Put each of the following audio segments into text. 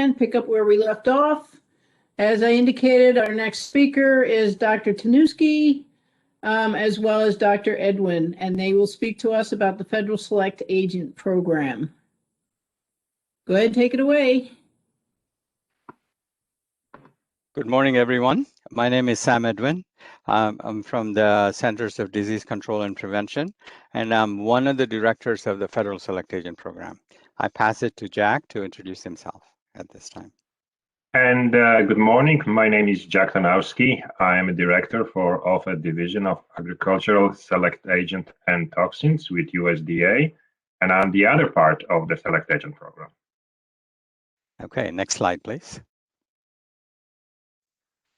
again, pick up where we left off. As I indicated, our next speaker is Dr. Taniewski, as well as Dr. Edwin, and they will speak to us about the Federal Select Agent Program. Go ahead and take it away. Good morning, everyone. My name is Sam Edwin. I'm from the Centers of Disease Control and Prevention, and I'm one of the directors of the Federal Select Agent Program. I pass it to Jack to introduce himself at this time. And good morning. My name is Jack Taniewski. I am a director of a division of Agricultural Select Agent and Toxins with USDA, and I'm the other part of the Select Agent Program. Okay, next slide, please.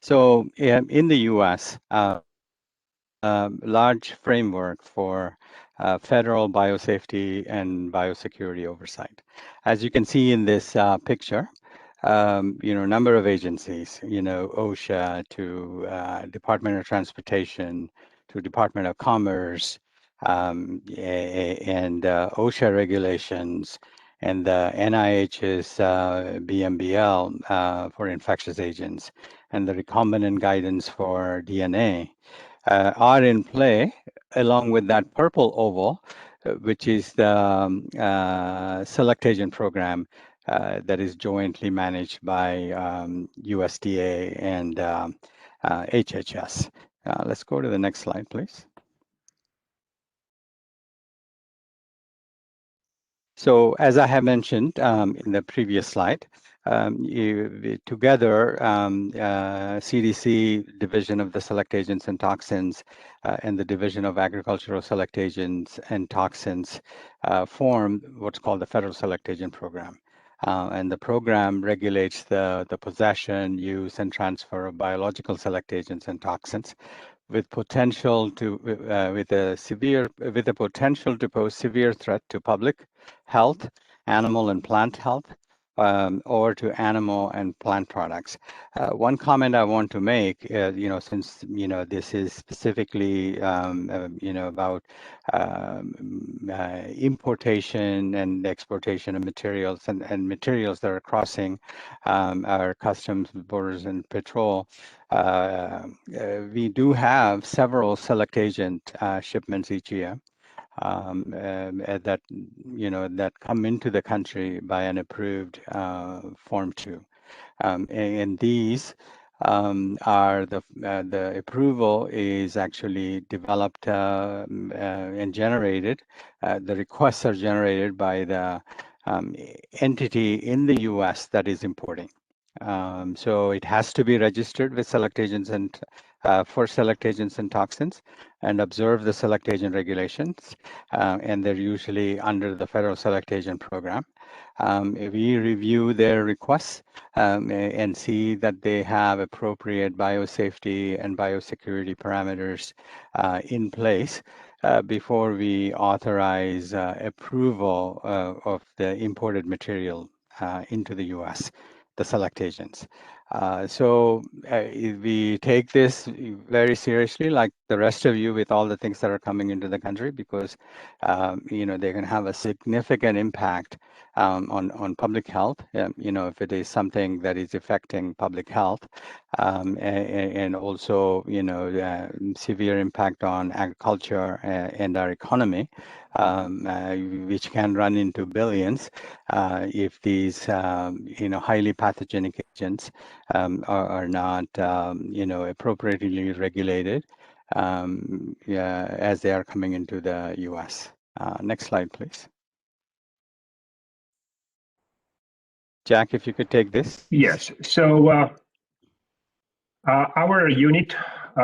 So in the US, large framework for federal biosafety and biosecurity oversight. As you can see in this picture, number of agencies, OSHA to Department of Transportation to Department of Commerce, and OSHA regulations, and the NIH's BMBL for infectious agents, and the recombinant guidance for DNA are in play, along with that purple oval, which is the Select Agent Program that is jointly managed by USDA and HHS. Let's go to the next slide, please. So as I have mentioned in the previous slide, together, CDC Division of the Select Agents and Toxins and the Division of Agricultural Select Agents and Toxins form what's called the Federal Select Agent Program. And the program regulates the possession, use, and transfer of biological select agents and toxins with potential to with a potential to pose severe threat to public health, animal and plant health, or to animal and plant products. One comment I want to make, since this is specifically about importation and exportation of materials and materials that are crossing our customs, borders, and patrol. We do have several select agent shipments each year that come into the country by an approved Form 2, and these are the approval is actually developed and generated. The requests are generated by the entity in the U.S. that is importing. So it has to be registered with select agents and for select agents and toxins, and observe the select agent regulations, and they're usually under the Federal Select Agent Program. We review their requests and see that they have appropriate biosafety and biosecurity parameters in place before we authorize approval of the imported material into the U.S., the select agents. So we take this very seriously, like the rest of you, with all the things that are coming into the country, because they can have a significant impact on public health. If it is something that is affecting public health, and also severe impact on agriculture and our economy, which can run into billions if these highly pathogenic agents are not appropriately regulated as they are coming into the U.S. Next slide, please. Jack, if you could take this. Yes. So our unit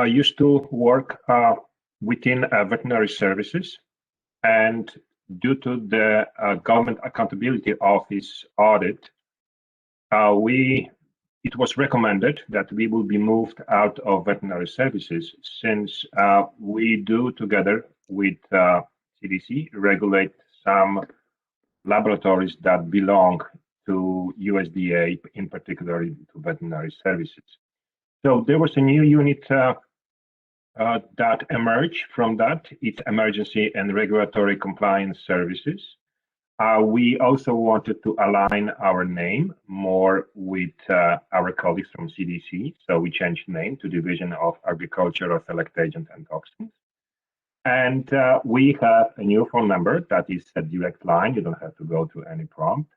used to work within veterinary services, and due to the Government Accountability Office audit, it was recommended that we will be moved out of veterinary services, since we do, together with CDC, regulate some laboratories that belong to USDA, in particular to veterinary services. So there was a new unit that emerged from that. It's Emergency and Regulatory Compliance Services. we also wanted to align our name more with our colleagues from CDC. So we changed name to Division of Agricultural Select Agent and Toxins. And we have a new phone number that is a direct line. You don't have to go to any prompt.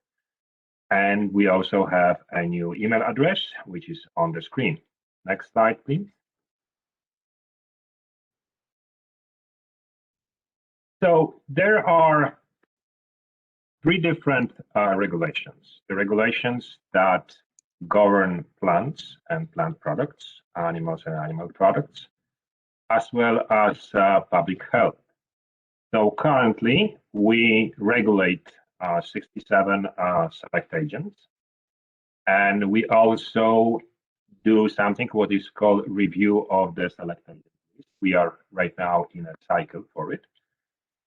And we also have a new email address, which is on the screen. Next slide, please. So there are three different regulations. The regulations that govern plants and plant products, animals and animal products, as well as public health. So currently, we regulate 67 select agents, and we also do something what is called review of the select agents. We are right now in a cycle for it.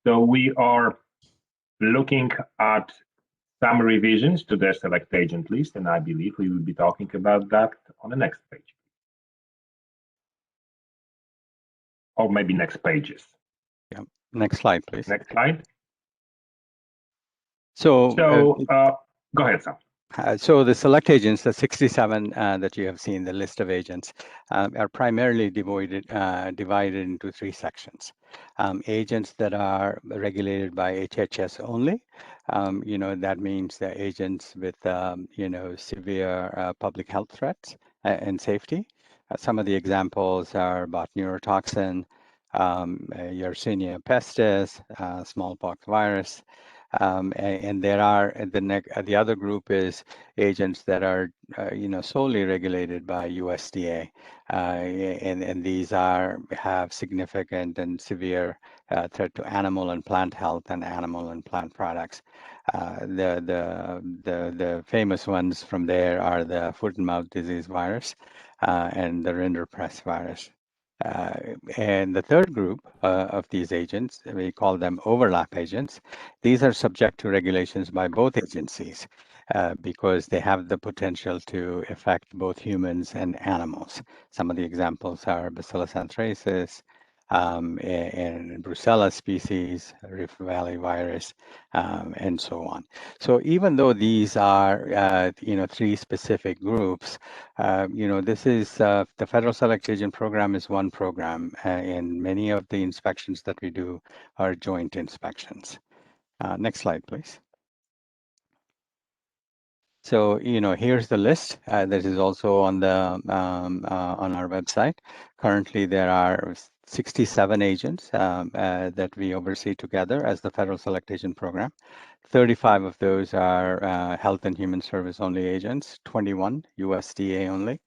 So we are looking at some revisions to the select agent list, and I believe we will be talking about that on the next page. Or maybe next pages. Yeah. Next slide, please. Next slide. So go ahead, Sam. So the select agents, the 67 that you have seen, the list of agents, are primarily divided into three sections. Agents that are regulated by HHS only, that means the agents with, severe public health threats and safety. Some of the examples are about neurotoxin, Yersinia pestis, smallpox virus, and there are the other group is agents that are solely regulated by USDA, and these have significant and severe threat to animal and plant health and animal and plant products. The famous ones from there are the foot and mouth disease virus and the rinderpest virus. And the third group of these agents, we call them overlap agents. These are subject to regulations by both agencies because they have the potential to affect both humans and animals. Some of the examples are Bacillus anthracis, and Brucella species, Rift Valley virus, and so on. So even though these are, three specific groups, this is the Federal Select Agent Program is one program, and many of the inspections that we do are joint inspections. Next slide, please. So, here's the list. This is also on the on our website. Currently, there are 67 agents that we oversee together as the Federal Select Agent Program. 35 of those are Health and Human Service only agents, 21 USDA only,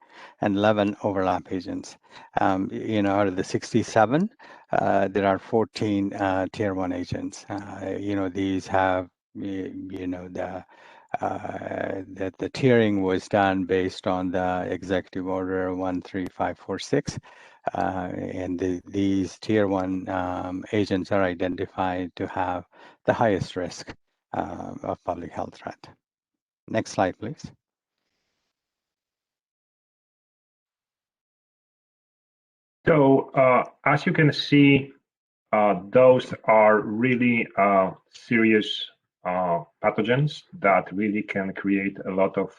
and 11 overlap agents. Out of the 67, there are 14 Tier 1 agents. These have, that the tiering was done based on the Executive Order 13546, and these Tier 1 agents are identified to have the highest risk of public health threat. Next slide, please. So as you can see, those are really serious pathogens that really can create a lot of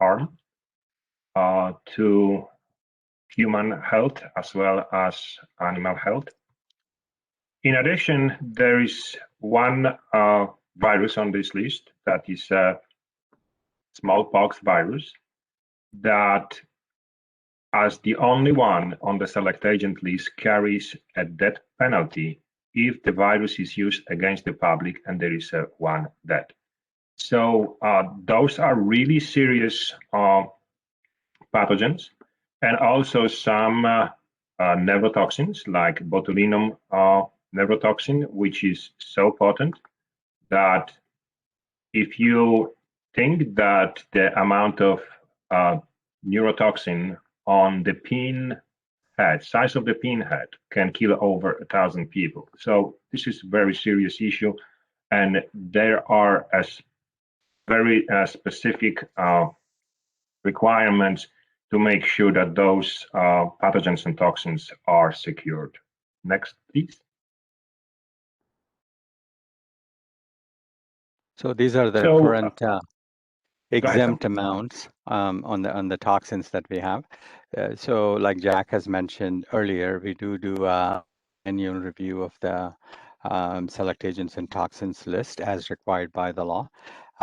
harm to human health as well as animal health. In addition, there is one virus on this list that is smallpox virus that, as the only one on the select agent list, carries a death penalty if the virus is used against the public and there is one death. So those are really serious pathogens, and also some neurotoxins like botulinum neurotoxin, which is so potent that if you think that the amount of neurotoxin on the pin head, size of the pin head, can kill over 1,000 people. So this is a very serious issue, and there are very specific requirements to make sure that those pathogens and toxins are secured. Next, please. So these are the So, current exempt Sam. amounts on the toxins that we have. So like Jack has mentioned earlier, we do a annual review of the select agents and toxins list as required by the law.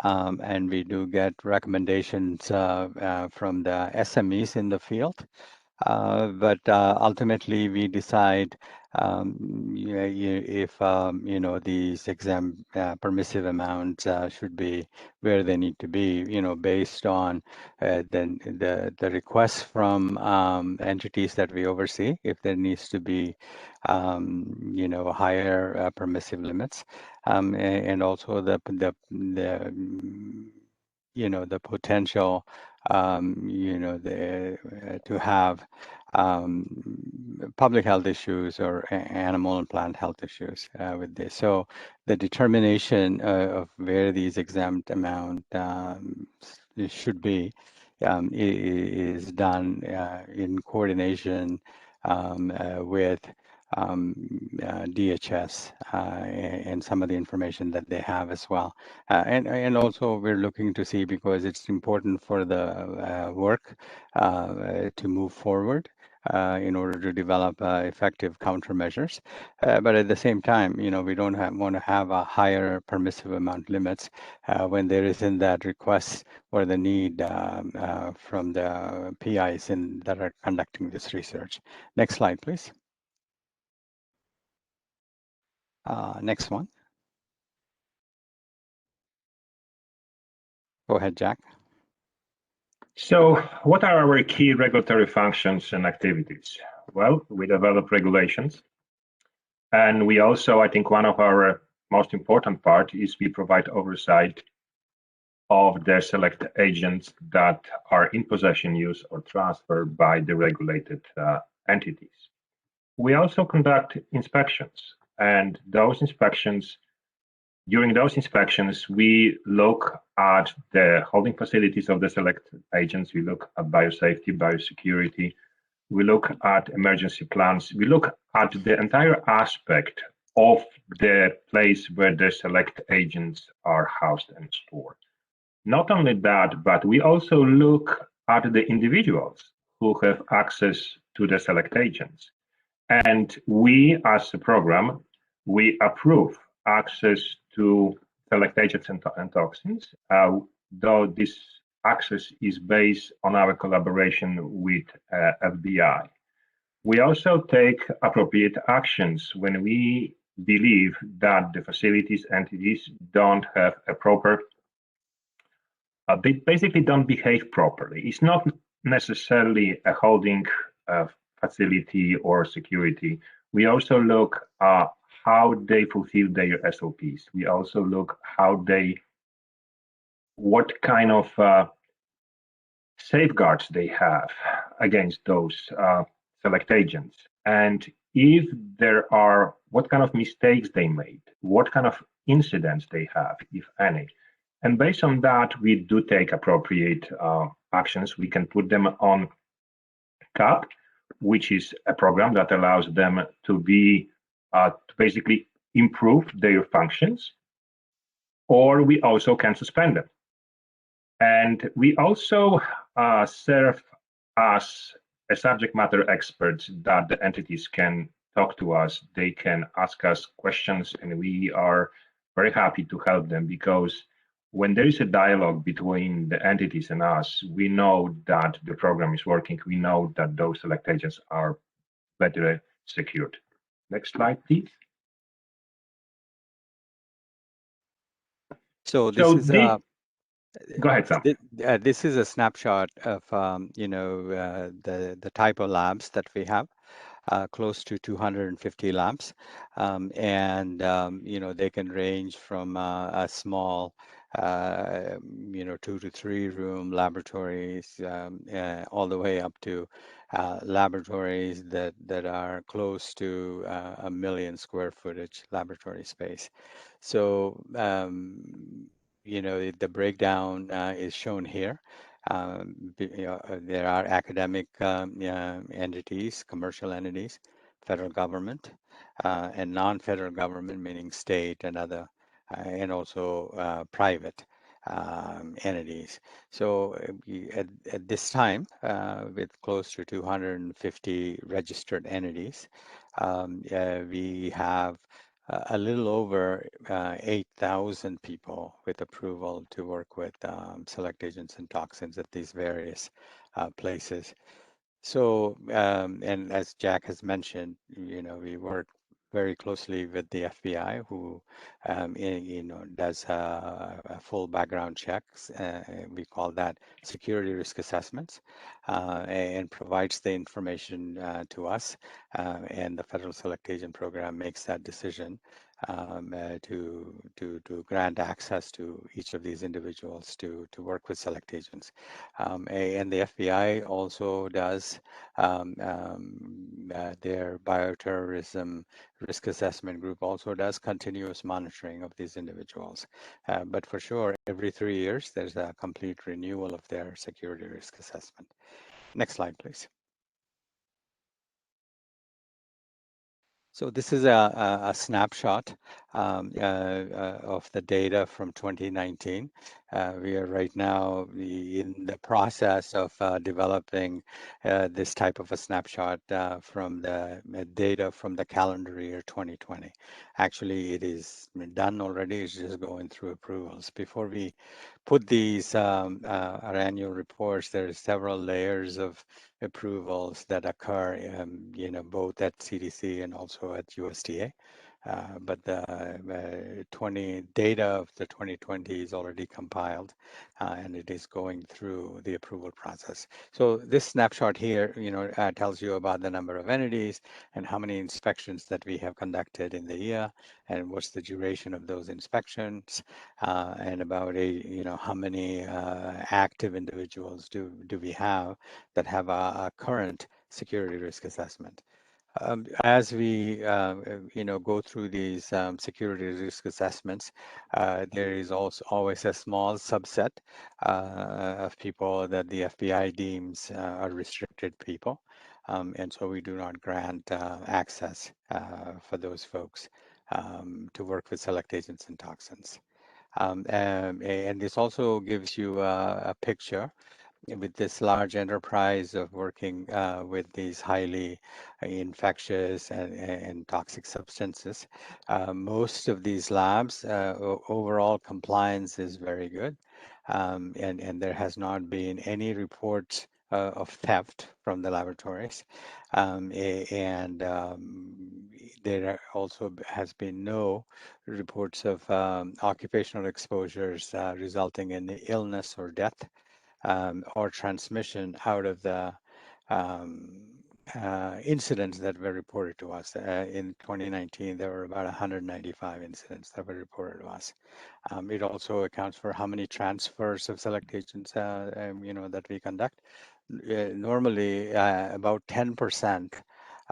And we do get recommendations from the SMEs in the field. But ultimately, we decide if these exempt permissive amounts should be where they need to be, based on the requests from entities that we oversee. If there needs to be, higher permissive limits, and also the potential, to have public health issues or animal and plant health issues with this. So the determination of where these exempt amount should be is done in coordination with DHS and some of the information that they have as well. And also we're looking to see, because it's important for the work to move forward in order to develop effective countermeasures. But at the same time, we don't want to have a higher permissive amount limits when there isn't that request or the need from the PIs that are conducting this research. Next slide, please. Next one. Go ahead, Jack. So what are our key regulatory functions and activities? Well, we develop regulations. And we also, I think one of our most important part is we provide oversight of the select agents that are in possession, use, or transfer by the regulated entities. We also conduct inspections, and during those inspections, we look at the holding facilities of the select agents. We look at biosafety, biosecurity. We look at emergency plans. We look at the entire aspect of the place where the select agents are housed and stored. Not only that, but we also look at the individuals who have access to the select agents. And we, as a program, we approve access to select agents and toxins, though this access is based on our collaboration with FBI. We also take appropriate actions when we believe that the facilities entities don't have a proper, they basically don't behave properly. It's not necessarily a holding facility or security. We also look at how they fulfill their SOPs. We also look what kind of safeguards they have against those select agents. And if there are, what kind of mistakes they made, what kind of incidents they have, if any. And based on that, we do take appropriate actions. We can put them on CAP, which is a program that allows them to be to basically improve their functions, or we also can suspend them. And we also serve as a subject matter experts that the entities can talk to us. They can ask us questions, and we are very happy to help them, because when there is a dialogue between the entities and us, we know that the program is working. We know that those select agents are better secured. Next slide, please. So this is go ahead, Sam. This is a snapshot of the type of labs that we have. Close to 250 labs, and they can range from a small 2 to 3 room laboratories all the way up to laboratories that are close to 1 million square footage laboratory space. So the breakdown is shown here. There are academic entities, commercial entities, federal government, and non-federal government, meaning state and other and also private entities. So at this time, with close to 250 registered entities, we have a little over 8,000 people with approval to work with select agents and toxins at these various places. So, and as Jack has mentioned, we work very closely with the FBI, who, does a full background checks. We call that security risk assessments, and provides the information to us. And the Federal Select Agent Program makes that decision to grant access to each of these individuals to work with select agents. And the FBI also does their bioterrorism risk assessment group also does continuous monitoring of these individuals. But for sure, every 3 years, there's a complete renewal of their security risk assessment. Next slide, please. So this is a snapshot of the data from 2019. We are right now in the process of developing this type of a snapshot from the data from the calendar year 2020. Actually, it is done already. It's just going through approvals. Before we put these our annual reports, there are several layers of approvals that occur, both at CDC and also at USDA. But the 20 data of the 2020 is already compiled, and it is going through the approval process. So this snapshot here, tells you about the number of entities and how many inspections that we have conducted in the year, and what's the duration of those inspections, and about how many active individuals do we have that have a current security risk assessment. As we go through these security risk assessments, there is also always a small subset of people that the FBI deems are restricted people, and so we do not grant access for those folks to work with select agents and toxins. And this also gives you a picture with this large enterprise of working with these highly infectious and toxic substances. Most of these labs, overall compliance is very good, and there has not been any reports of theft from the laboratories. There also has been no reports of occupational exposures resulting in illness or death, or transmission out of the incidents that were reported to us. In 2019, there were about 195 incidents that were reported to us. It also accounts for how many transfers of select agents, that we conduct. Normally, about 10%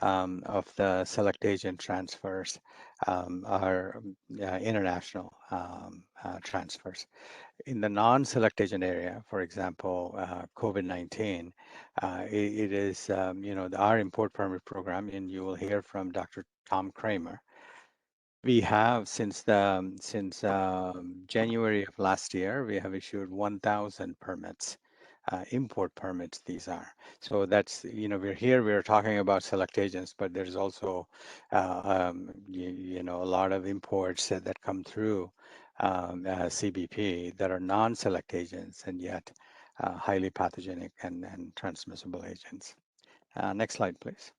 of the select agent transfers are international transfers. In the non-select agent area, for example, COVID-19, it is, our import permit program, and you will hear from Dr. Tom Kramer. We have, since January of last year, we have issued 1,000 permits, import permits these are. So that's, we're talking about select agents, but there's also, a lot of imports that come through CBP that are non-select agents and yet highly pathogenic and transmissible agents. Next slide, please.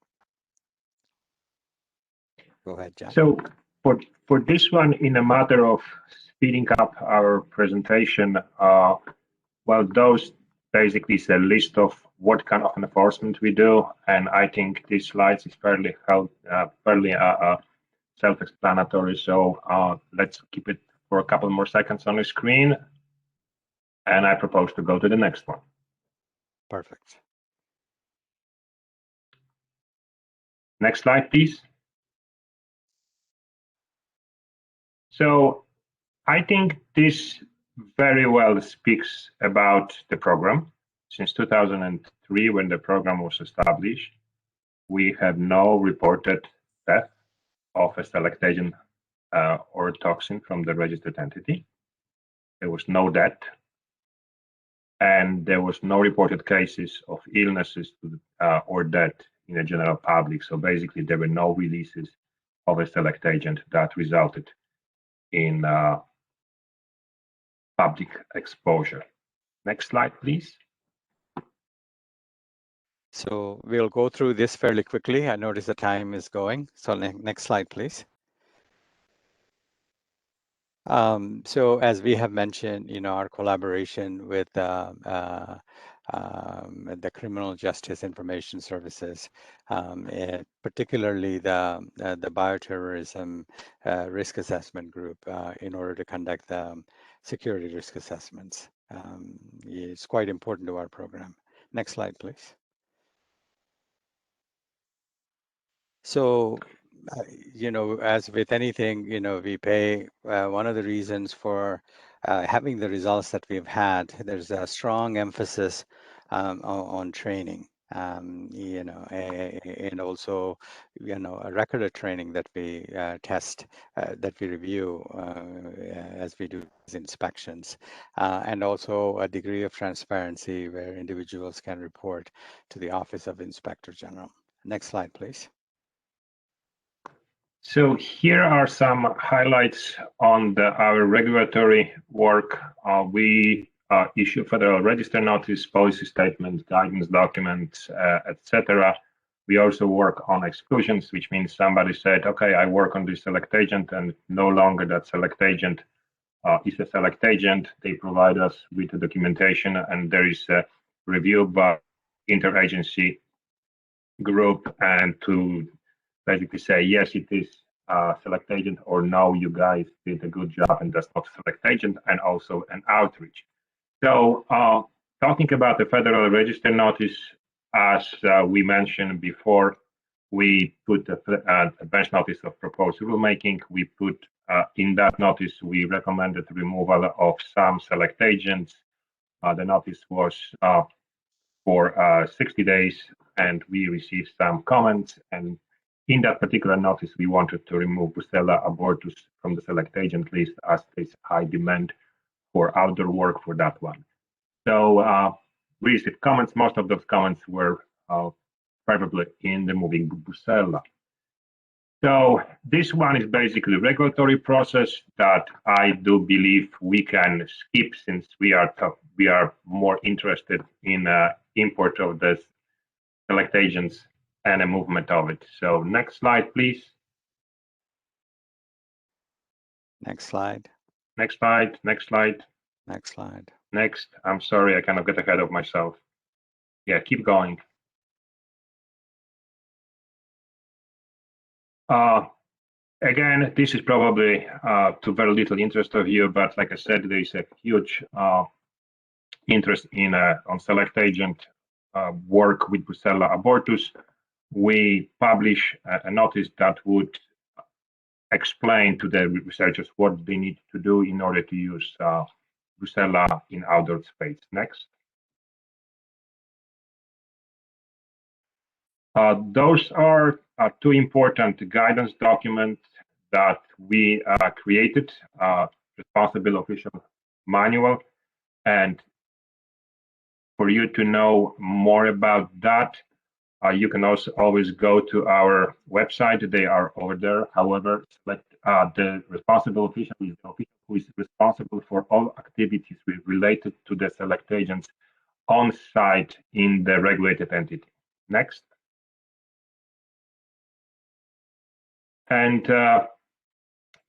Go ahead, Jack. So for this one, in a matter of speeding up our presentation, well, those basically is a list of what kind of enforcement we do, and I think this slide is fairly self-explanatory. So let's keep it for a couple more seconds on the screen, and I propose to go to the next one. Perfect. Next slide, please. So I think this very well speaks about the program. Since 2003, when the program was established, we have no reported death of a select agent or toxin from the registered entity. There was no death, and there was no reported cases of illnesses or death in the general public. So basically, there were no releases of a select agent that resulted in public exposure. Next slide, please. So we'll go through this fairly quickly. I notice the time is going. So next slide, please. So as we have mentioned, our collaboration with the Criminal Justice Information Services, particularly the Bioterrorism Risk Assessment Group, in order to conduct the security risk assessments. It's quite important to our program. Next slide, please. So, as with anything, we pay, one of the reasons for having the results that we've had, there's a strong emphasis on training, and also, a record of training that we test, that we review as we do these inspections, and also a degree of transparency where individuals can report to the Office of Inspector General. Next slide, please. So here are some highlights on our regulatory work. We issue Federal Register notice, policy statements, guidance documents, etc. We also work on exclusions, which means somebody said, okay, I work on this select agent, and no longer that select agent is a select agent. They provide us with the documentation, and there is a review by interagency group, and to basically say, yes, it is a select agent, or no, you guys did a good job and that's not a select agent, and also an outreach. So talking about the Federal Register notice, as we mentioned before, we put a bench notice of proposed rulemaking. We put in that notice, we recommended removal of some select agents. The notice was for 60 days, and we received some comments, and in that particular notice, we wanted to remove Brucella abortus from the select agent list, as there's high demand for outdoor work for that one. So we received comments. Most of those comments were favorably in removing Brucella. So this one is basically a regulatory process that I do believe we can skip, since we are more interested in import of this select agents and a movement of it. So next slide, please. Next slide. Next slide. Next slide. Next slide. Next. I'm sorry, I kind of get ahead of myself. Yeah, keep going. Again, this is probably to very little interest of you, but like I said, there is a huge interest in on select agent work with Brucella abortus. We publish a notice that would explain to the researchers what they need to do in order to use Brucella in outdoor space. Next. Those are two important guidance documents that we created, Responsible Official Manual. And for you to know more about that, you can also always go to our website. They are over there. However, the responsible official is the official who is responsible for all activities related to the select agents on site in the regulated entity. Next. And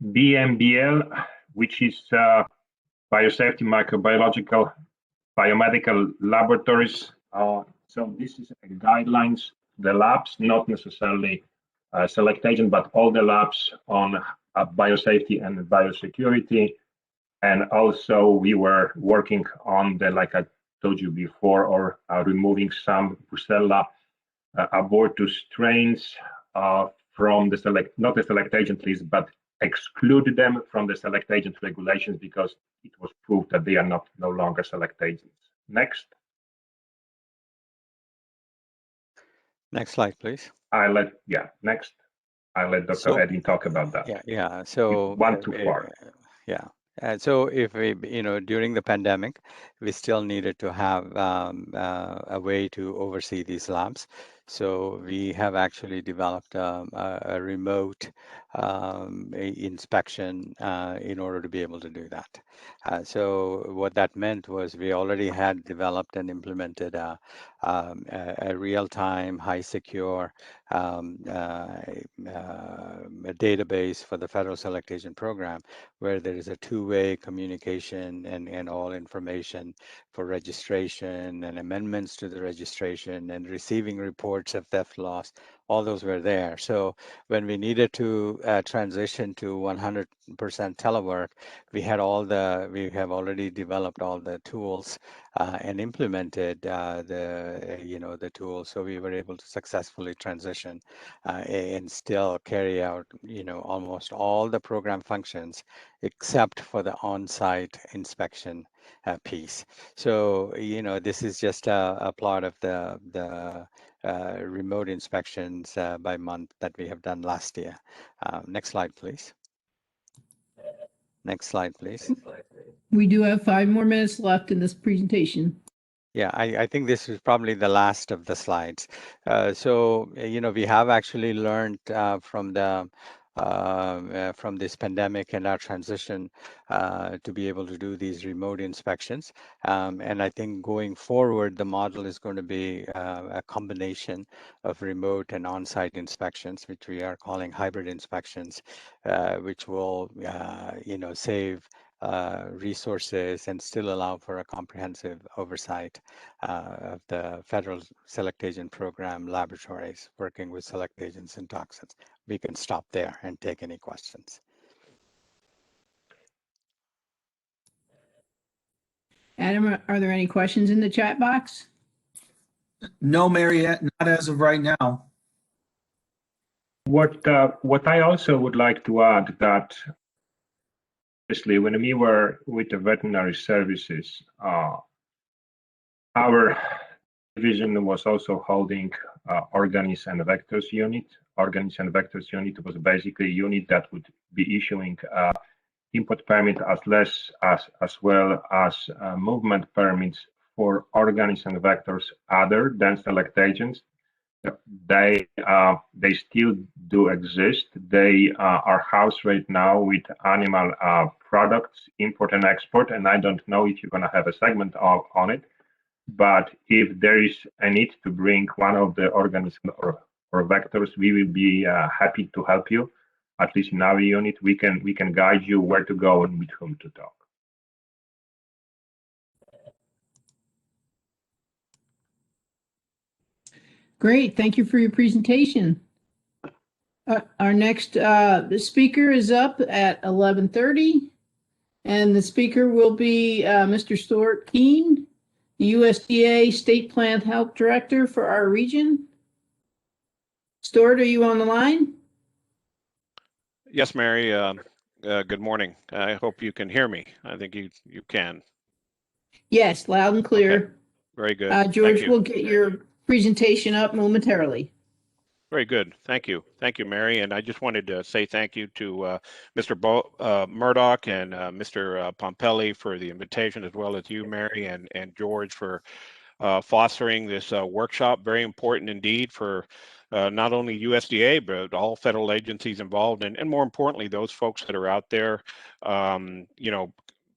BMBL, which is Biosafety, Microbiological, Biomedical Laboratories. So this is guidelines, the labs, not necessarily select agent, but all the labs on biosafety and biosecurity. And also we were working on the, like I told you before, or removing some Brucella abortus strains from the not the select agent list, but exclude them from the select agent regulations because it was proved that they are no longer select agents. Next. Next slide, please. Next. I'll let Dr. So, Edwin talk about that. yeah. So, One too far. yeah. So if we, during the pandemic, we still needed to have a way to oversee these labs. So we have actually developed a remote inspection in order to be able to do that. So what that meant was we already had developed and implemented a real-time, high-secure a database for the Federal Select Agent Program, where there is a two-way communication and all information for registration and amendments to the registration and receiving reports of theft loss. All those were there. So when we needed to transition to 100% telework, we have already developed all the tools and implemented the tools, so we were able to successfully transition and still carry out almost all the program functions except for the on-site inspection piece. So this is just a plot of the remote inspections by month that we have done last year. Next slide, please. Next slide, please. We do have 5 more minutes left in this presentation. Yeah, I think this is probably the last of the slides. So, we have actually learned from this pandemic and our transition to be able to do these remote inspections. And I think going forward, the model is going to be a combination of remote and on-site inspections, which we are calling hybrid inspections, which will, save resources and still allow for a comprehensive oversight of the Federal Select Agent Program laboratories working with select agents and toxins. We can stop there and take any questions. Adam, are there any questions in the chat box? No, Mary, not as of right now. What I also would like to add that obviously when we were with the veterinary services, our division was also holding organisms and vectors unit. Organisms and vectors unit was basically a unit that would be issuing import permit as well as movement permits for organisms and vectors other than select agents. They still do exist. They are housed right now with animal products, import and export, and I don't know if you're going to have a segment on it. But if there is a need to bring one of the organisms or vectors, we will be happy to help you. At least in our unit, we can guide you where to go and with whom to talk. Great, thank you for your presentation. Our next speaker is up at 11:30, and the speaker will be Mr. Stuart Kuehn, USDA State Plant Health Director for our region. Stuart, are you on the line? Yes, Mary. Good morning. I hope you can hear me. I think you can. Yes, loud and clear. Okay. Very good. George will get your presentation up momentarily. Very good. Thank you. Thank you, Mary. And I just wanted to say thank you to Mr. Murdoch and Mr. Pompelli for the invitation, as well as you, Mary, and George for fostering this workshop. Very important indeed for not only USDA, but all federal agencies involved, and more importantly, those folks that are out there,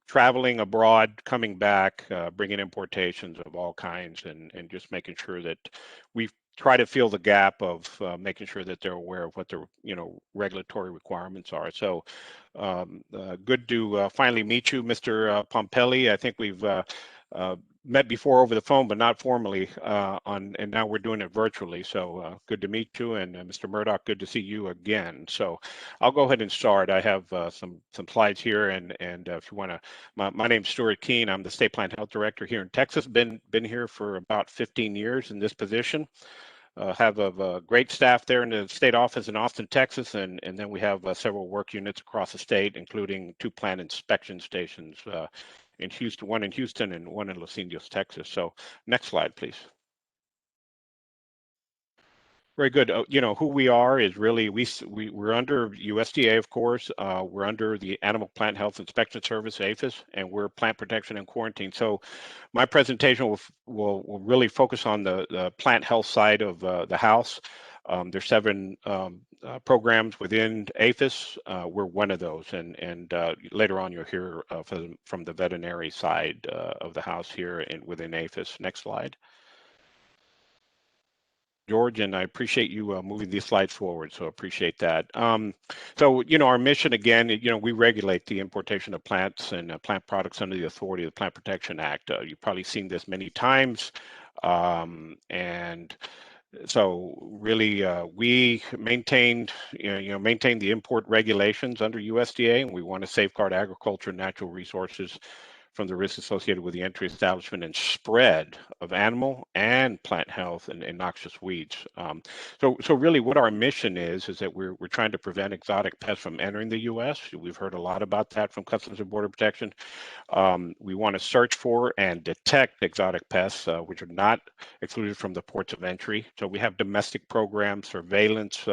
traveling abroad, coming back, bringing importations of all kinds, and just making sure that we try to fill the gap of making sure that they're aware of what the regulatory requirements are. So good to finally meet you, Mr. Pompelli. I think we've met before over the phone, but not formally and now we're doing it virtually. So good to meet you, and Mr. Murdoch, good to see you again. So I'll go ahead and start. I have some slides here, and if you want to, my name's Stuart Kuehn. I'm the State Plant Health Director here in Texas. Been here for about 15 years in this position. Have a great staff there in the state office in Austin, Texas, and then we have several work units across the state, including 2 plant inspection stations in Houston, one in Houston and one in Los Angeles, Texas. So next slide, please. Very good. You know, who we are is really, we're under USDA, of course. We're under the Animal Plant Health Inspection Service, APHIS, and we're plant protection and quarantine. So my presentation will really focus on the plant health side of the house. There's 7 programs within APHIS. We're one of those, and later on you'll hear from the veterinary side of the house here within APHIS. Next slide. George, and I appreciate you moving these slides forward, so appreciate that. So, you know, our mission, again, you know, we regulate the importation of plants and plant products under the authority of the Plant Protection Act. You've probably seen this many times, and so really we maintain the import regulations under USDA, and we want to safeguard agriculture and natural resources from the risks associated with the entry, establishment, and spread of animal and plant health and noxious weeds. So really what our mission is that we're trying to prevent exotic pests from entering the U.S. We've heard a lot about that from Customs and Border Protection. We want to search for and detect exotic pests, which are not excluded from the ports of entry. So we have domestic programs, surveillance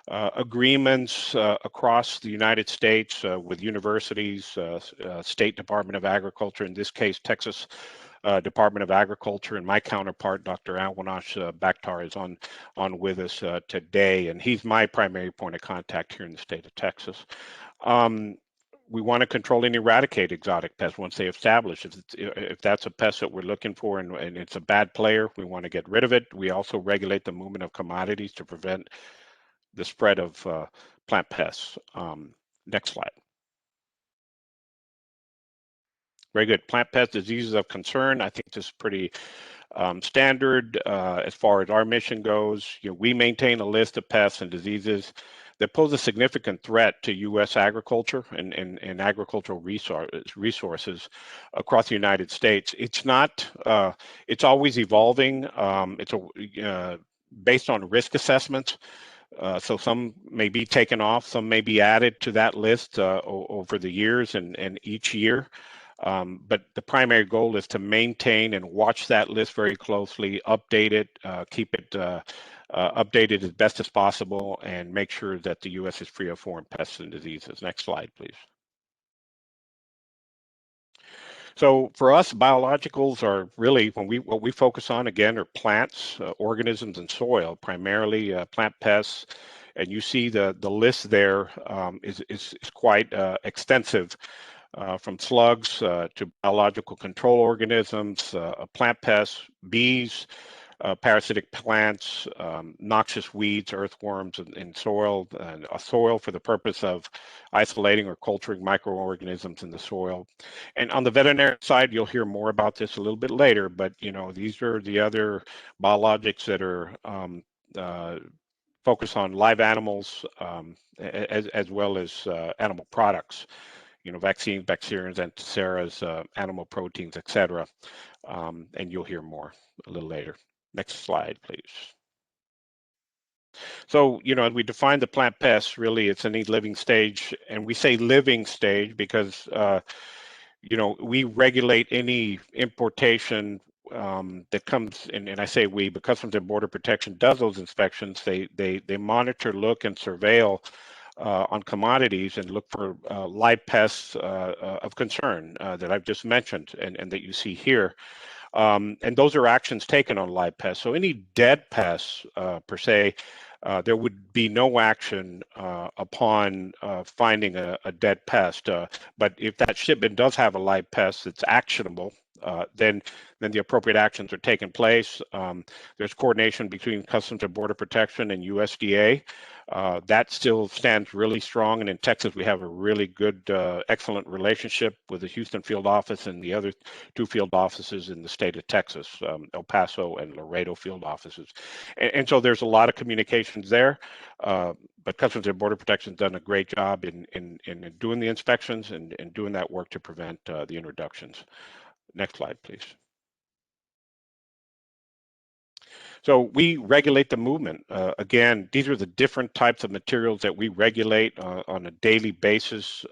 agreements across the United States with universities, State Department of Agriculture, in this case, Texas Department of Agriculture, and my counterpart, Dr. Awanash Bakhtar, is on with us today, and he's my primary point of contact here in the state of Texas. We want to control and eradicate exotic pests once they establish. If that's a pest that we're looking for and it's a bad player, we want to get rid of it. We also regulate the movement of commodities to prevent the spread of plant pests. Next slide. Very good. Plant pest diseases of concern. I think this is pretty standard as far as our mission goes. You know, we maintain a list of pests and diseases that pose a significant threat to U.S. agriculture and agricultural resources across the United States. It's not. It's always evolving. It's based on risk assessments. So some may be taken off, some may be added to that list over the years and each year. But the primary goal is to maintain and watch that list very closely, update it, keep it updated as best as possible, and make sure that the U.S. is free of foreign pests and diseases. Next slide, please. So for us, biologicals are really, what we focus on, again, are plants, organisms, and soil, primarily plant pests. And you see the list there is quite extensive, from slugs to biological control organisms, plant pests, bees, parasitic plants, noxious weeds, earthworms, and soil, and a soil for the purpose of isolating or culturing microorganisms in the soil. And on the veterinary side, you'll hear more about this a little bit later, but you know, these are the other biologics that are focused on live animals as well as animal products. You know, vaccines, bacteriums, anticeras, animal proteins, etc. And you'll hear more a little later. Next slide, please. So, you know, as we define the plant pests, really it's any living stage, and we say living stage because, you know, we regulate any importation that comes in, and I say we, but Customs and Border Protection does those inspections. They monitor, look, and surveil on commodities and look for live pests of concern that I've just mentioned and that you see here. And those are actions taken on live pests. So any dead pests per se, there would be no action upon finding a dead pest. But if that shipment does have a live pest that's actionable, then the appropriate actions are taking place. There's coordination between Customs and Border Protection and USDA. That still stands really strong. And in Texas, we have a really good, excellent relationship with the Houston field office and the other 2 field offices in the state of Texas, El Paso and Laredo field offices. And so there's a lot of communications there. But Customs and Border Protection has done a great job in doing the inspections and doing that work to prevent the introductions. Next slide, please. So we regulate the movement. Again, these are the different types of materials that we regulate on a daily basis.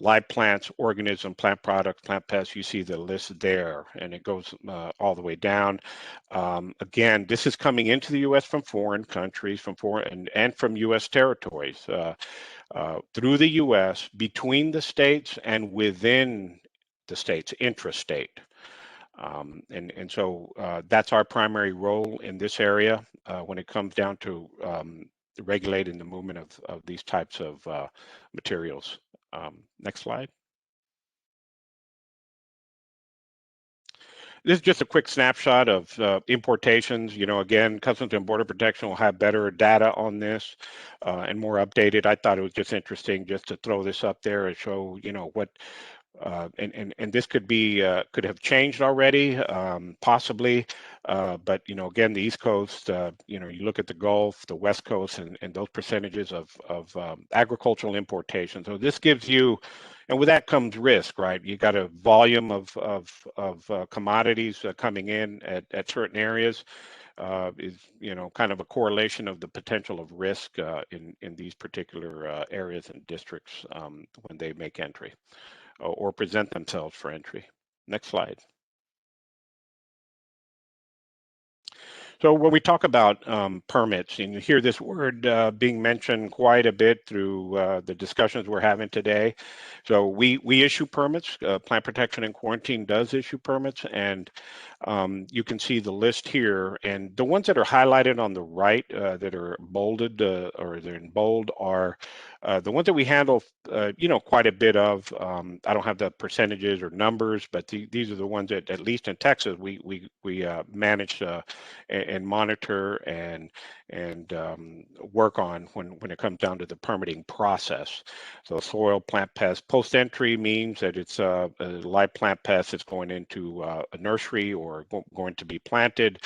live plants, organism, plant products, plant pests. You see the list there, and it goes all the way down. Again, this is coming into the U.S. from foreign countries, from foreign and from U.S. territories, through the U.S., between the states and within the states, intrastate. And so that's our primary role in this area when it comes down to regulating the movement of these types of materials. Next slide. This is just a quick snapshot of importations. You know, again, Customs and Border Protection will have better data on this and more updated. I thought it was just interesting just to throw this up there and show, you know, what and this could be could have changed already, possibly, but you know, again, the East Coast, you know, you look at the Gulf, the West Coast, and those percentages of agricultural importation. So this gives you, and with that comes risk, right? You got a volume of commodities coming in at certain areas. Is, you know, kind of a correlation of the potential of risk in these particular areas and districts when they make entry or present themselves for entry. Next slide. So when we talk about permits, and you hear this word being mentioned quite a bit through the discussions we're having today. So we issue permits. Plant Protection and Quarantine does issue permits, and you can see the list here. And the ones that are highlighted on the right that are bolded or they're in bold are the ones that we handle, you know, quite a bit of. I don't have the percentages or numbers, but these are the ones that, at least in Texas, we manage and monitor and work on when it comes down to the permitting process. So soil, plant pest, post-entry means that it's a live plant pest that's going into a nursery or going to be planted.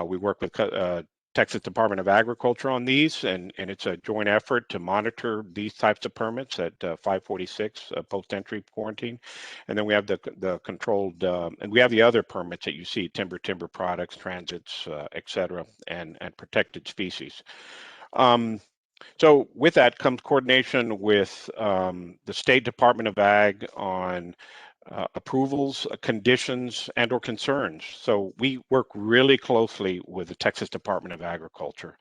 We work with Texas Department of Agriculture on these, and it's a joint effort to monitor these types of permits at 546 post-entry quarantine. And then we have the controlled, and we have the other permits that you see, timber products, transits, et cetera, and protected species. So with that comes coordination with the State Department of Ag on approvals, conditions, and or concerns. So we work really closely with the Texas Department of Agriculture,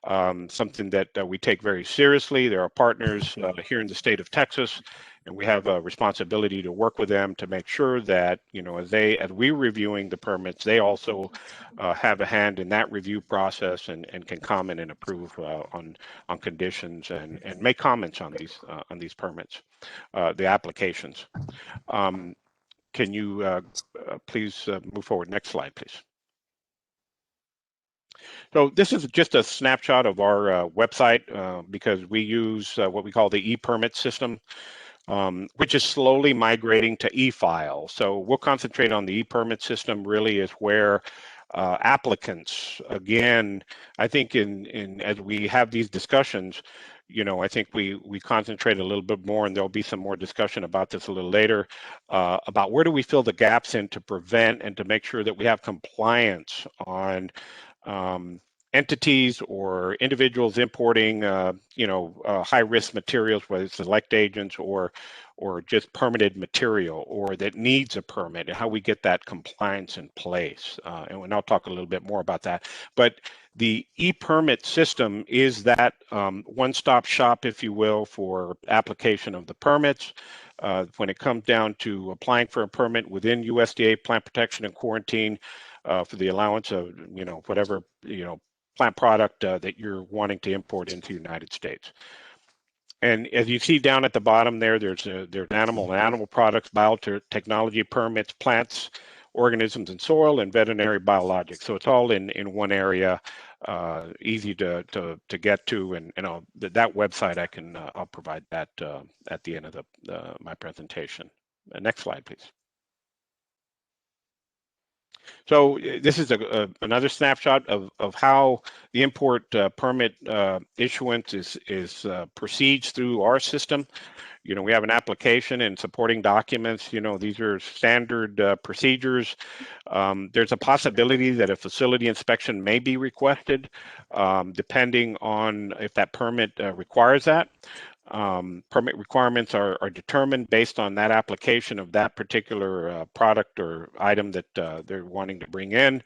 something that we take very seriously. There are partners here in the state of Texas, and we have a responsibility to work with them to make sure that, you know, as we're reviewing the permits, they also have a hand in that review process and can comment and approve on conditions and make comments on these permits, the applications. Can you please move forward? Next slide, please. So this is just a snapshot of our website because we use what we call the e-permit system, which is slowly migrating to e-file. So we'll concentrate on the e-permit system. Really is where applicants, again, I think as we have these discussions, you know, I think we concentrate a little bit more, and there'll be some more discussion about this a little later, about where do we fill the gaps in to prevent and to make sure that we have compliance on entities or individuals importing, you know, high-risk materials, whether it's select agents or just permitted material or that needs a permit, and how we get that compliance in place. And I'll talk a little bit more about that. But the e-permit system is that one-stop shop, if you will, for application of the permits. When it comes down to applying for a permit within USDA Plant Protection and Quarantine for the allowance of, you know, whatever, you know, plant product that you're wanting to import into the United States. And as you see down at the bottom there's animal and animal products, biotechnology permits, plants, organisms and soil, and veterinary biologics. So it's all in one area, easy to get to, and that website I'll provide that at the end of my presentation. Next slide, please. So this is another snapshot of how the import permit issuance proceeds through our system. You know, we have an application and supporting documents. You know, these are standard procedures. There's a possibility that a facility inspection may be requested, depending on if that permit requires that. Permit requirements are determined based on that application of that particular product or item that they're wanting to bring in.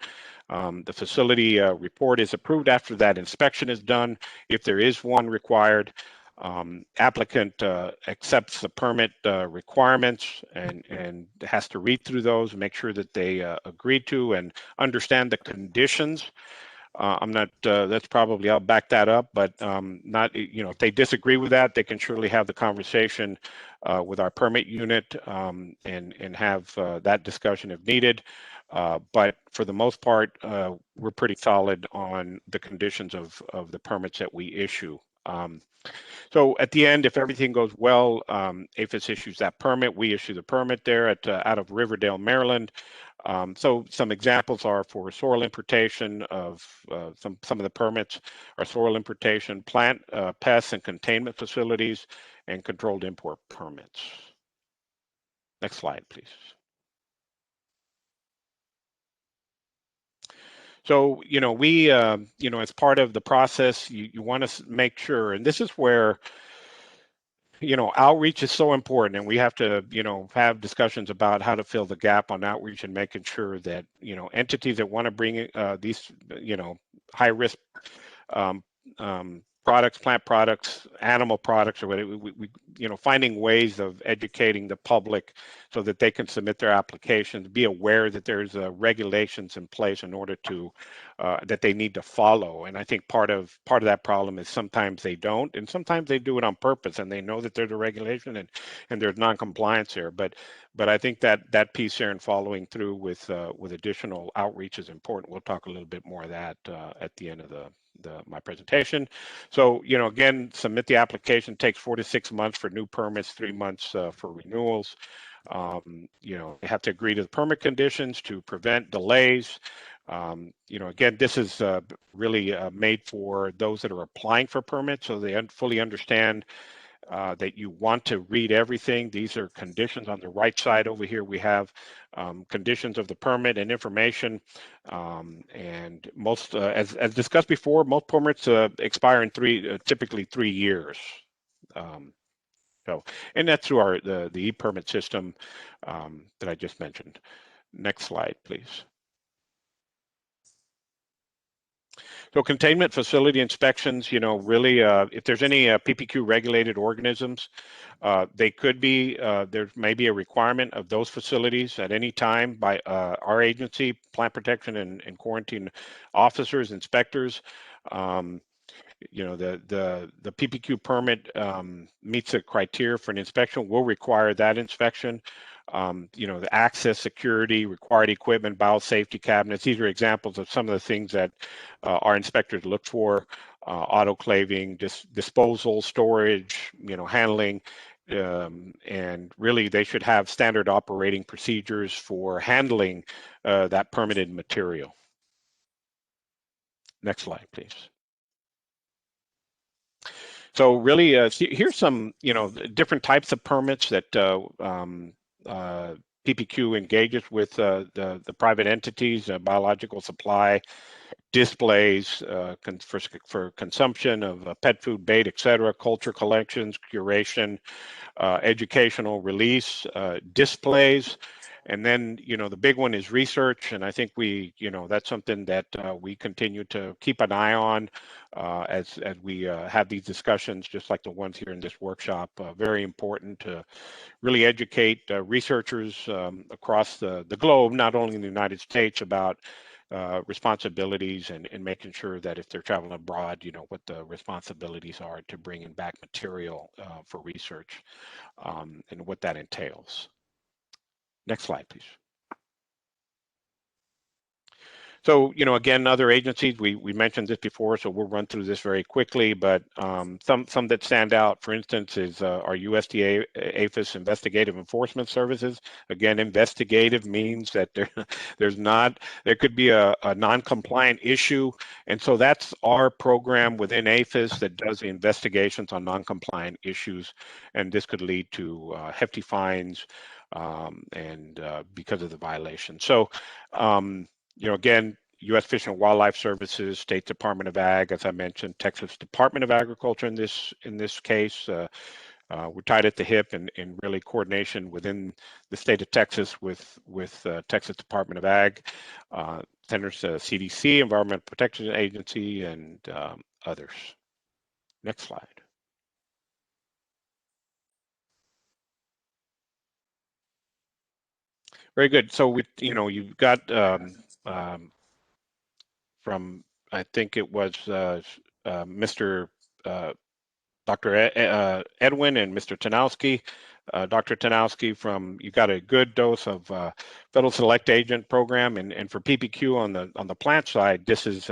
The facility report is approved after that inspection is done, if there is one required. Applicant accepts the permit requirements and has to read through those, make sure that they agree to and understand the conditions. I'm not, that's probably, I'll back that up, but not, if they disagree with that, they can surely have the conversation with our permit unit and have that discussion if needed. But for the most part, we're pretty solid on the conditions of the permits that we issue. So at the end, if everything goes well, APHIS issues that permit. We issue the permit there out of Riverdale, Maryland. So some examples are for soil importation of some of the permits are soil importation, plant, pests, and containment facilities, and controlled import permits. Next slide, please. So, we, as part of the process, you want to make sure, and this is where, outreach is so important, and we have to, have discussions about how to fill the gap on outreach and making sure that, entities that want to bring these, high risk products, plant products, animal products, or whatever, we finding ways of educating the public so that they can submit their applications, be aware that there's regulations in place in order to that they need to follow. And I think part of that problem is sometimes they don't, and sometimes they do it on purpose, and they know that there's a regulation and there's non-compliance there. But I think that piece there and following through with additional outreach is important. We'll talk a little bit more of that at the end of my presentation. So, again, submit the application. Takes 4 to 6 months for new permits, 3 months for renewals. You have to agree to the permit conditions to prevent delays. Again, this is really made for those that are applying for permits, so they fully understand that you want to read everything. These are conditions. On the right side over here, we have conditions of the permit and information. And most, as discussed before, most permits expire in typically 3 years. And that's through the e-permit system that I just mentioned. Next slide, please. So containment facility inspections, really, if there's any PPQ regulated organisms, they could be, there may be a requirement of those facilities at any time by our agency, plant protection and quarantine officers, inspectors. The PPQ permit meets the criteria for an inspection, will require that inspection. The access, security, required equipment, biosafety cabinets. These are examples of some of the things that our inspectors look for: autoclaving, disposal, storage, handling, and really they should have standard operating procedures for handling that permitted material. Next slide, please. So really, here's some, different types of permits that PPQ engages with the private entities, biological supply, displays for consumption of pet food, bait, etc., culture collections, curation, educational release, displays. And then, the big one is research. And I think that's something that we continue to keep an eye on as we have these discussions, just like the ones here in this workshop. Very important to really educate researchers across the globe, not only in the United States, about responsibilities and making sure that if they're traveling abroad, what the responsibilities are to bringing back material for research and what that entails. Next slide, please. So, again, other agencies, we mentioned this before, so we'll run through this very quickly, but some that stand out, for instance, is our USDA-APHIS Investigative Enforcement Services. Again, investigative means that there could be a non-compliant issue, and so that's our program within APHIS that does the investigations on non-compliant issues, and this could lead to hefty fines and because of the violation. So, again, U.S. Fish and Wildlife Services, State Department of Ag, as I mentioned, Texas Department of Agriculture in this case. We're tied at the hip and really coordination within the state of Texas with Texas Department of Ag, Centers CDC, Environmental Protection Agency, and others. Next slide. Very good. So you've got from, I think it was Mr. Dr. Edwin and Mr. Taniewski. Dr. Taniewski, you got a good dose of Federal Select Agent program, and for PPQ on the plant side, this is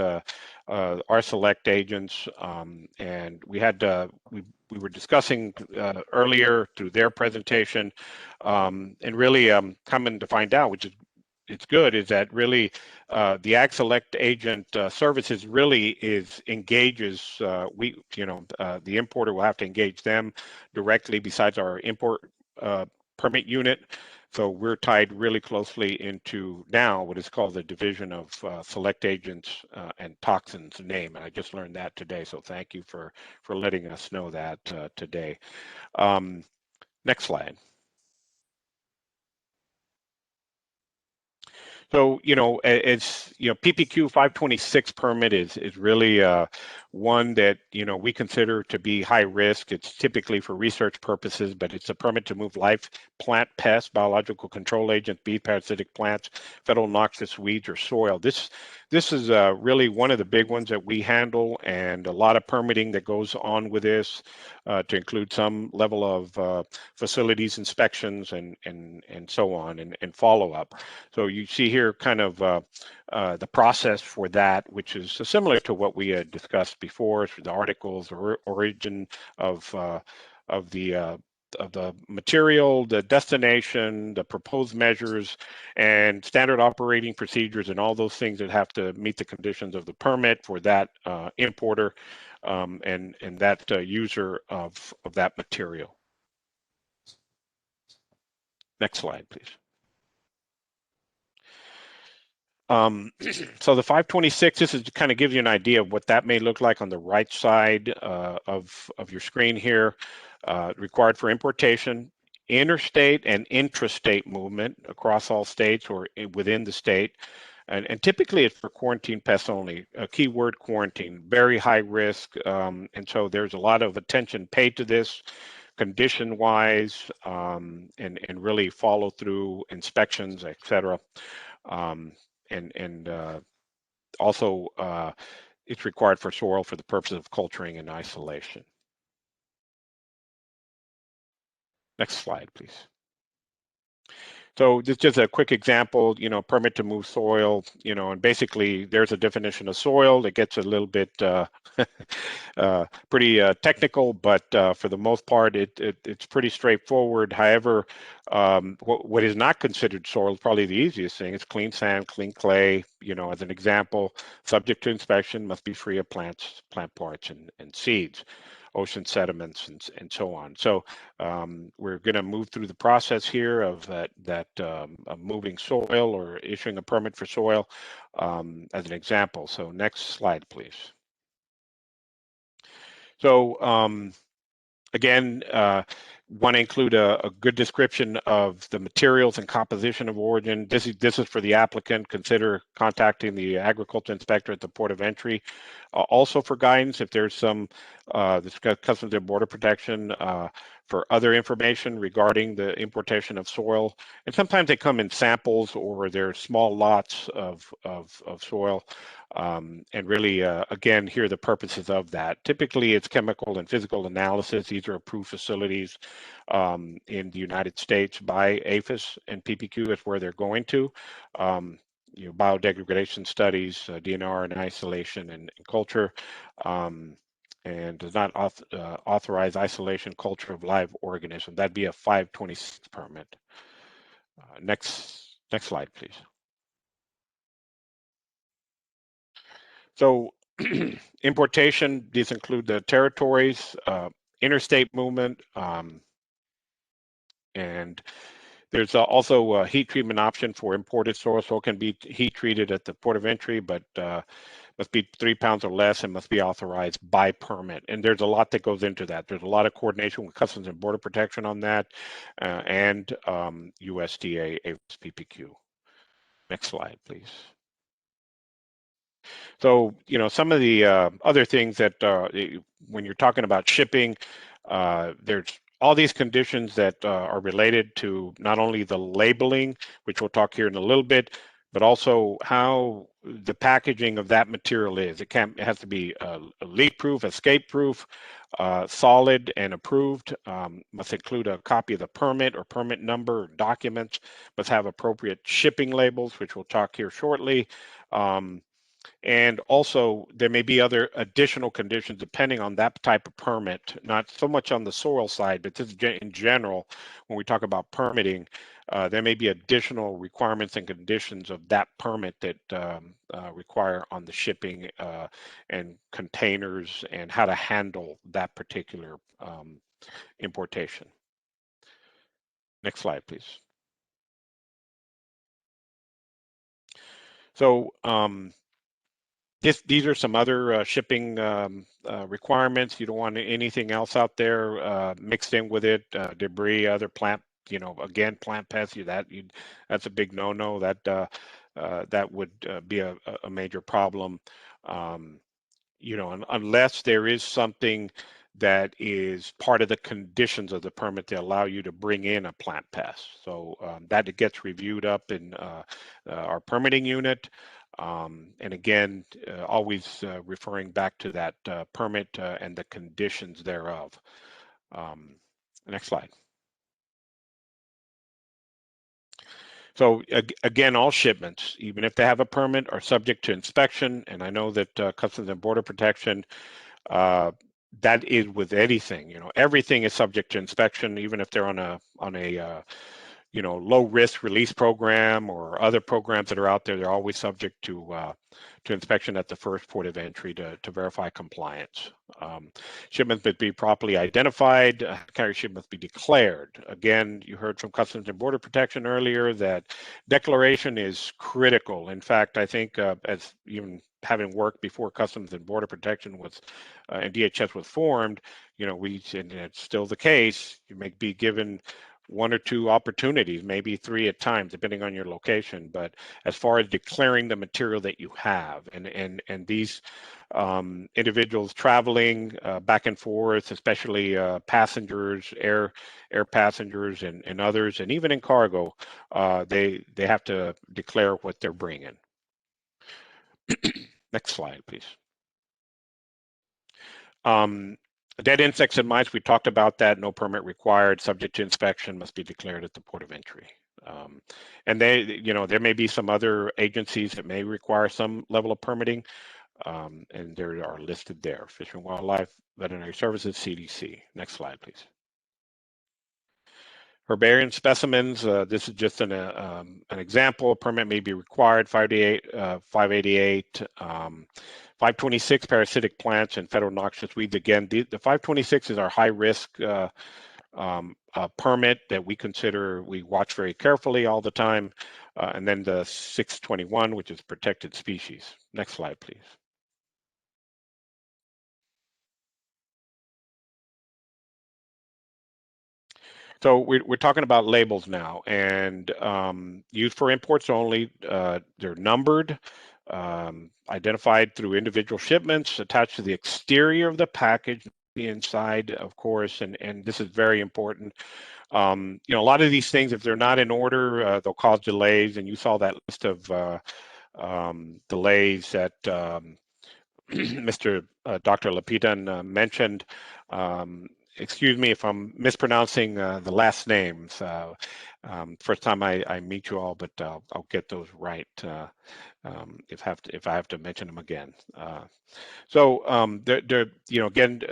our select agents, and we were discussing earlier through their presentation, and really coming to find out, which is it's good, is that really the Ag Select Agent services really engages the importer will have to engage them directly besides our import permit unit. So we're tied really closely into now what is called the Division of Select Agents and Toxins name, and I just learned that today. So thank you for letting us know that today. Next slide. So, it's, PPQ 526 permit is really one that, we consider to be high risk. It's typically for research purposes, but it's a permit to move live plant pests, biological control agents, bee parasitic plants, federal noxious weeds, or soil. This is really one of the big ones that we handle, and a lot of permitting that goes on with this to include some level of facilities inspections and so on, and follow-up. So you see here kind of the process for that, which is similar to what we had discussed before, the articles, origin of the material, the destination, the proposed measures, and standard operating procedures, and all those things that have to meet the conditions of the permit for that importer and that user of that material. Next slide, please. So the 526, this is to kind of give you an idea of what that may look like on the right side of your screen here. Required for importation, interstate and intrastate movement across all states or within the state. And typically it's for quarantine pests only. A key word, quarantine, very high risk. And so there's a lot of attention paid to this condition-wise, and really follow through inspections, et cetera. And also it's required for soil for the purpose of culturing and isolation. Next slide, please. So this is just a quick example, permit to move soil, and basically there's a definition of soil that gets a little bit pretty technical, but for the most part, it's pretty straightforward. However, what is not considered soil is probably the easiest thing. It's clean sand, clean clay, as an example, subject to inspection, must be free of plant parts and seeds, ocean sediments, and so on. So we're going to move through the process here of of moving soil or issuing a permit for soil as an example. So next slide, please. So again, want to include a good description of the materials and composition of origin. This is for the applicant. Consider contacting the agriculture inspector at the port of entry. Also for guidance, if there's some Customs and Border Protection for other information regarding the importation of soil. And sometimes they come in samples or they're small lots of soil. And really, again, here are the purposes of that. Typically, it's chemical and physical analysis. These are approved facilities in the United States by APHIS and PPQ is where they're going to. Biodegradation studies, DNR and isolation and culture, and does not authorize isolation culture of live organism. That'd be a 526 permit. Next slide, please. So importation, these include the territories, interstate movement, and There's also a heat treatment option for imported soil. Soil can be heat treated at the port of entry, but must be 3 pounds or less and must be authorized by permit. And there's a lot that goes into that. There's a lot of coordination with Customs and Border Protection on that, and USDA-APHIS-PPQ. Next slide, please. So, you know, some of the other things that when you're talking about shipping, there's all these conditions that are related to not only the labeling, which we'll talk here in a little bit, but also how the packaging of that material is. It has to be leak-proof, escape-proof, solid and approved. Must include a copy of the permit or permit number or documents. Must have appropriate shipping labels, which we'll talk here shortly. And also, there may be other additional conditions depending on that type of permit, not so much on the soil side, but just in general, when we talk about permitting, there may be additional requirements and conditions of that permit that require on the shipping and containers and how to handle that particular importation. Next slide, please. So, these are some other shipping requirements. You don't want anything else out there mixed in with it, debris, other plant, you know, again, plant pests. That's a big no-no. That would be a major problem. You know, unless there is something that is part of the conditions of the permit that allow you to bring in a plant pest. So that gets reviewed up in our permitting unit. And again, always referring back to that permit and the conditions thereof. Next slide. So again, all shipments, even if they have a permit, are subject to inspection. And I know that Customs and Border Protection, that is with anything. You know, everything is subject to inspection, even if they're on a you know, low risk release program or other programs that are out there. They're always subject to inspection at the first port of entry to verify compliance. Shipments must be properly identified. Carrier ship must be declared. Again, you heard from Customs and Border Protection earlier that declaration is critical. In fact, I think as even having worked before Customs and Border Protection was and DHS was formed, you know, and it's still the case, you may be given 1 or 2 opportunities, maybe 3 at times, depending on your location. But as far as declaring the material that you have, and these individuals traveling back and forth, especially passengers, air passengers, and others, and even in cargo, they have to declare what they're bringing. Next slide, please. Dead insects and mites, we talked about that. No permit required, subject to inspection, must be declared at the port of entry. And you know, there may be some other agencies that may require some level of permitting, and they are listed there: Fish and Wildlife, Veterinary Services, CDC. Next slide, please. Herbarium specimens. This is just an example. A permit may be required. 588. 526 parasitic plants and federal noxious weeds. Again, the 526 is our high risk permit that we watch very carefully all the time. And then the 621, which is protected species. Next slide, please. So we're talking about labels now, and used for imports only. They're numbered, identified through individual shipments, attached to the exterior of the package, the inside, of course, and this is very important. You know, a lot of these things, if they're not in order, they'll cause delays, and you saw that list of delays that Mr. Dr. Lapitan mentioned. Excuse me if I'm mispronouncing the last names. First time I meet you all, but I'll get those right if I have to mention them again. So they're you know, again,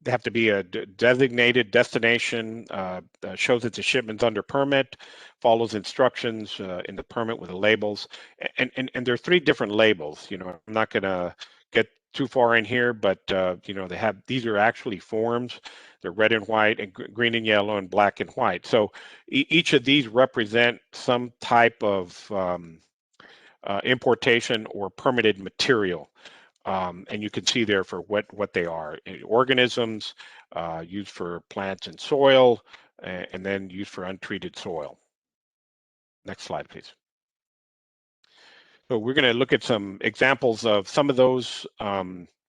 they have to be a designated destination, shows that the shipment's under permit, follows instructions in the permit with the labels, and there are 3 different labels. You know, I'm not going to get too far in here, but you know, these are actually forms. They're red and white, and green and yellow, and black and white. So each of these represent some type of importation or permitted material. And you can see there for what they are: organisms used for plants and soil, and then used for untreated soil. Next slide, please. So we're going to look at some examples of some of those.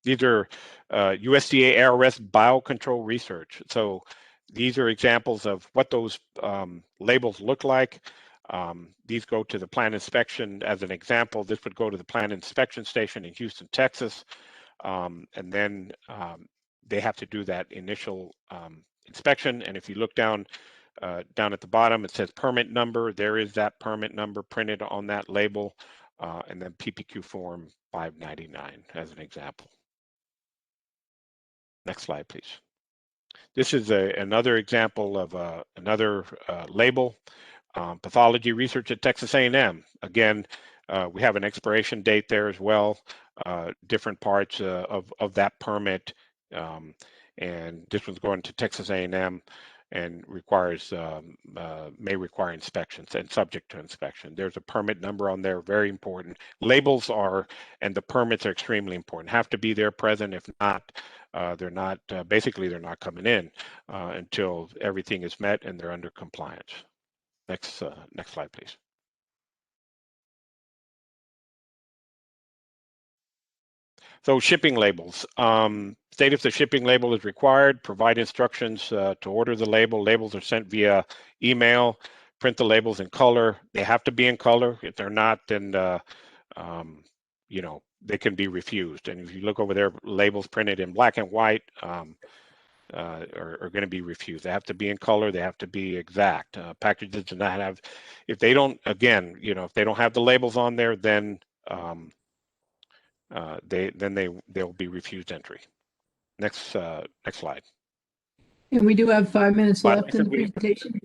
These are USDA-ARS biocontrol research. So these are examples of what those labels look like. These go to the plant inspection as an example. This would go to the plant inspection station in Houston, Texas. And then they have to do that initial inspection. And if you look down at the bottom, it says permit number. There is that permit number printed on that label. And then PPQ form 599 as an example. Next slide, please. This is another example of another label, pathology research at Texas A&M. Again, we have an expiration date there as well, different parts of that permit. And this one's going to Texas A&M and requires may require inspections and subject to inspection. There's a permit number on there, very important. Labels are, and the permits are extremely important. Have to be there present. If not, they're not. Basically, they're not coming in until everything is met and they're under compliance. Next slide, please. So shipping labels. State if the shipping label is required, provide instructions to order the label. Labels are sent via email. Print the labels in color. They have to be in color. If they're not, then you know, they can be refused. And if you look over there, labels printed in black and white are going to be refused. They have to be in color. They have to be exact. Packages do not have. If they don't, again, you know, if they don't have the labels on there, then they'll be refused entry. Next slide. And we do have 5 minutes But left in the presentation.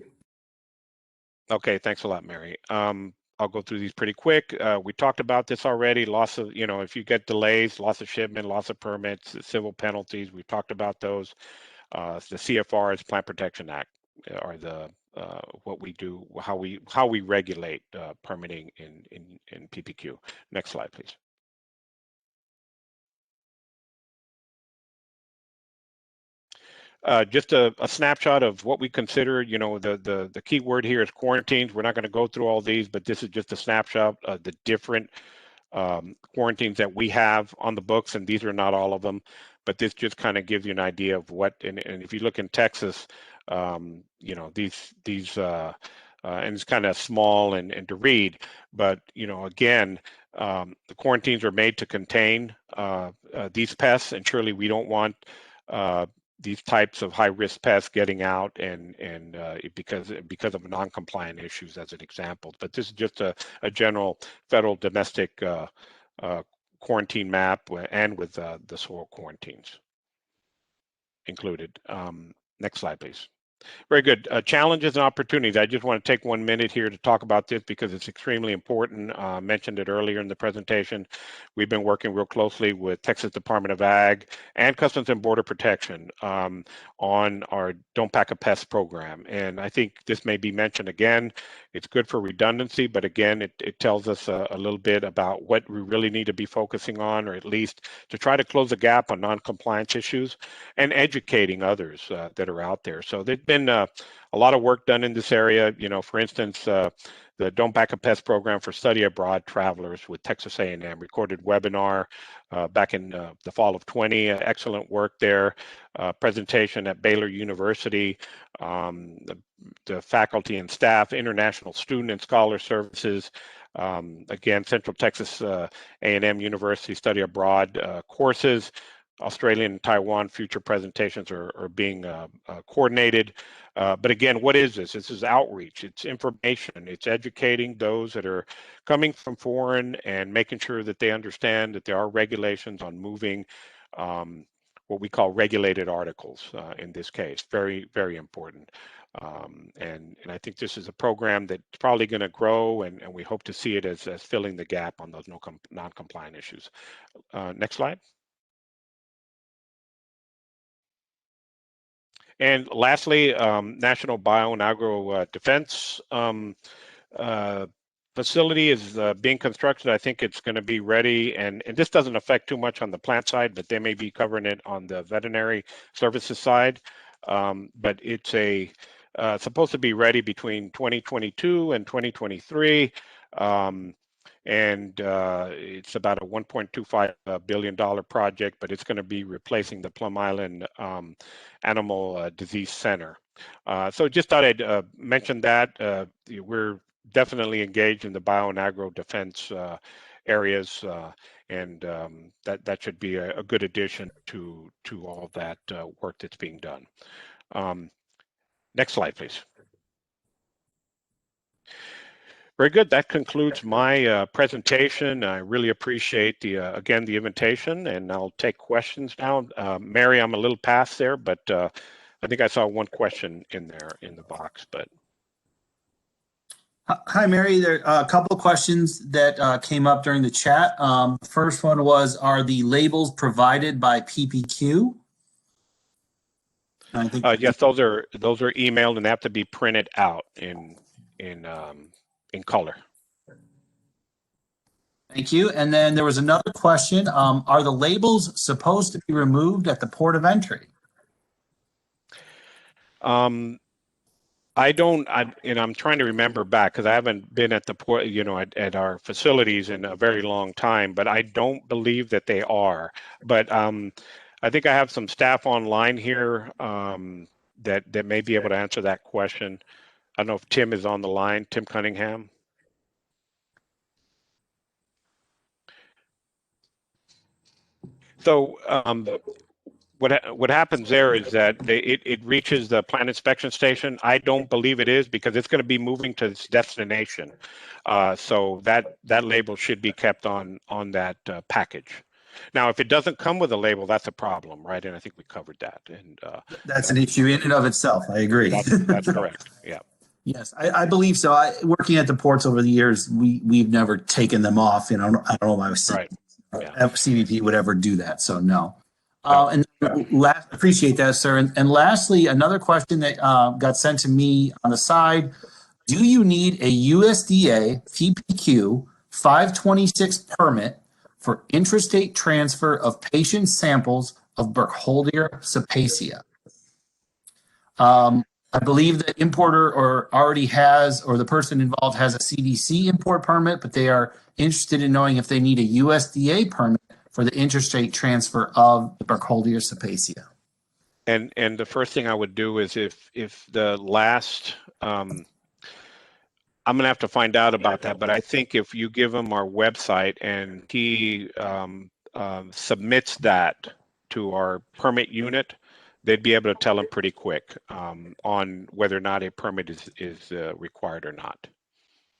Okay, thanks a lot, Mary. I'll go through these pretty quick. We talked about this already. Loss of, you know, if you get delays, loss of shipment, loss of permits, civil penalties. We've talked about those. The CFRs, Plant Protection Act, are the what we do, how we regulate permitting in PPQ. Next slide, please. Just a snapshot of what we consider. You know, the key word here is quarantines. We're not going to go through all these, but this is just a snapshot of the different quarantines that we have on the books, and these are not all of them, but this just kind of gives you an idea of what. And if you look in Texas, you know, these and it's kind of small and to read, but you know, again, the quarantines are made to contain these pests, and surely we don't want these types of high-risk pests getting out and because of non-compliant issues, as an example. But this is just a general federal domestic quarantine map, and with the soil quarantines included. Next slide, please. Very good. Challenges and opportunities. I just want to take 1 minute here to talk about this because it's extremely important. Mentioned it earlier in the presentation. We've been working real closely with Texas Department of Ag and Customs and Border Protection on our Don't Pack a Pest program. And I think this may be mentioned again. It's good for redundancy, but again, it tells us a little bit about what we really need to be focusing on, or at least to try to close the gap on non-compliance issues and educating others that are out there. So there's been a lot of work done in this area. You know, for instance, the Don't Pack a Pest program for study abroad travelers with Texas A&M recorded webinar back in the fall of 20. Excellent work there. Presentation at Baylor University. The faculty and staff, international student and scholar services. Again, Central Texas A&M University study abroad courses. Australian and Taiwan future presentations are being coordinated. But again, what is this? This is outreach. It's information. It's educating those that are coming from foreign and making sure that they understand that there are regulations on moving what we call regulated articles in this case. Very, very important. And I think this is a program that's probably going to grow, and we hope to see it as filling the gap on those non-compliant issues. Next slide. And lastly, National Bio and Agro Defense facility is being constructed. I think it's going to be ready, and this doesn't affect too much on the plant side, but they may be covering it on the veterinary services side. But it's supposed to be ready between 2022 and 2023. And it's about a $1.25 billion project, but it's going to be replacing the Plum Island Animal Disease Center. So just thought I'd mention that. We're definitely engaged in the bio and agro defense areas, and that should be a good addition to all that work that's being done. Next slide, please. Very good. That concludes my presentation. I really appreciate again the invitation, and I'll take questions now. Mary, I'm a little past there, but I think I saw one question in there in the box. But Hi, Mary. There are a couple of questions that came up during the chat. First one was, are the labels provided by PPQ? I think yes, those are emailed and they have to be printed out in color. Thank you. And then there was another question. Are the labels supposed to be removed at the port of entry? I'm trying to remember back because I haven't been at the port, at our facilities in a very long time, but I don't believe that they are. But I think I have some staff online here that may be able to answer that question. I don't know if Tim is on the line, Tim Cunningham. So what happens there is that it reaches the plant inspection station. I don't believe it is because it's going to be moving to its destination. So that label should be kept on that package. Now, if it doesn't come with a label, that's a problem, right? And I think we covered that. And that's an issue in and of itself. I agree. That's correct. Yeah. Yes, I believe so. Working at the ports over the years, we've never taken them off. I don't know why CBP would ever do that. So no. And appreciate that, sir. And lastly, another question that got sent to me on the side: do you need a USDA-PPQ 526 permit for intrastate transfer of patient samples of Burkholderia cepacia? I believe the importer already has, or the person involved has a CDC import permit, but they are interested in knowing if they need a USDA permit for the interstate transfer of the Burkholderia cepacia. And the first thing I would do is if the last, I'm going to have to find out about that, but I think if you give him our website and he submits that to our permit unit, they'd be able to tell him pretty quick on whether or not a permit is required or not.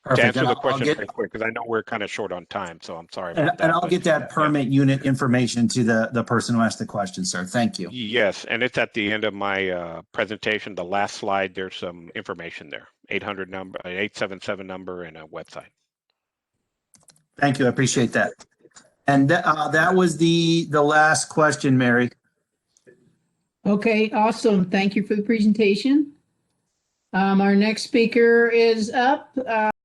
Perfect. To answer the question very quick, because I know we're kind of short on time, so I'm sorry about that. And I'll get that permit unit information to the person who asked the question, sir. Thank you. Yes, and it's at the end of my presentation. The last slide, there's some information there. 800 number, 877 number, and a website. Thank you. I appreciate that. And that was the last question, Mary. Okay, awesome. Thank you for the presentation. Our next speaker is up.